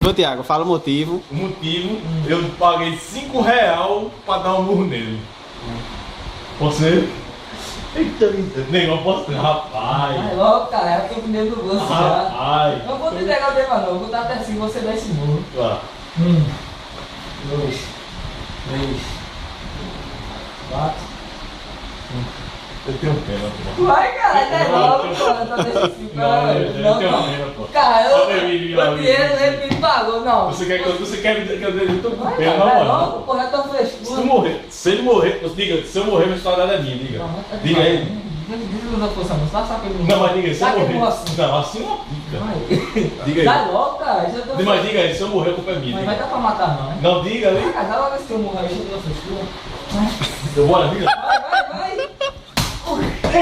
Ô, Thiago, fala o motivo. O motivo, eu paguei R$5 pra dar um murro nele. Você? Eita, nem eu posso. Rapaz. Vai logo, cara, é porque o pneu do bolso já. Rapaz. Não vou te entregar o tema não, vou botar até assim, você dá esse murro. Vá. 2, 3, 4. Eu tenho pena, pô. Vai, cara, é logo, cara, tá desse assim, cara. Eu tenho pena, pô. Cara, Olha aí, o dinheiro ele me pagou, não. Você quer que eu tô com Vai, pena, cara, vai não, logo, mano. porra, é tão Se frescura. tu morrer, se ele morrer, diga, se eu morrer, minha história é minha, diga. Diga aí. Diz a força, não sabe que ele Não, mas diga aí, se eu Sabe que morrer. morro assim. Não, assim não pica. Vai. Diga aí. Dá logo, cara, já tô. Mas diga aí, se eu morrer, a culpa é minha. Mas vai Diga. dar pra matar, não, né? Não, diga ali. Cara, dá logo esse teu morro aí, deixa eu ver a frescura. Eu bora, diga. Vai.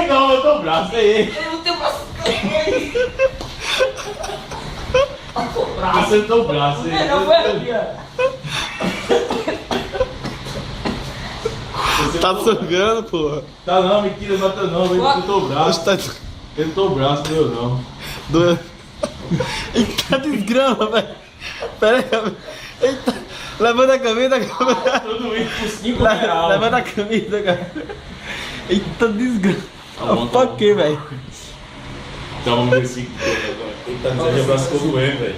Não, eu tô braço, é ele. Eu não tenho braço. Você tem o braço, é ele. Não foi aqui, ó. Tá sugando, porra. Tá não, mentira, não tá não, ele não tô o braço. Tá Ele não tô o braço, meu não. doendo. Eita, desgrama, velho. Pera aí, calma. Eita. Levanta a camisa, cara. Tudo isso por R$5. Levanta a camisa, cara. Eita, desgrama. Tá bom, tá Pra bom. quê, velho? Então vamos ver se. Eita, o braço ficou doendo, velho.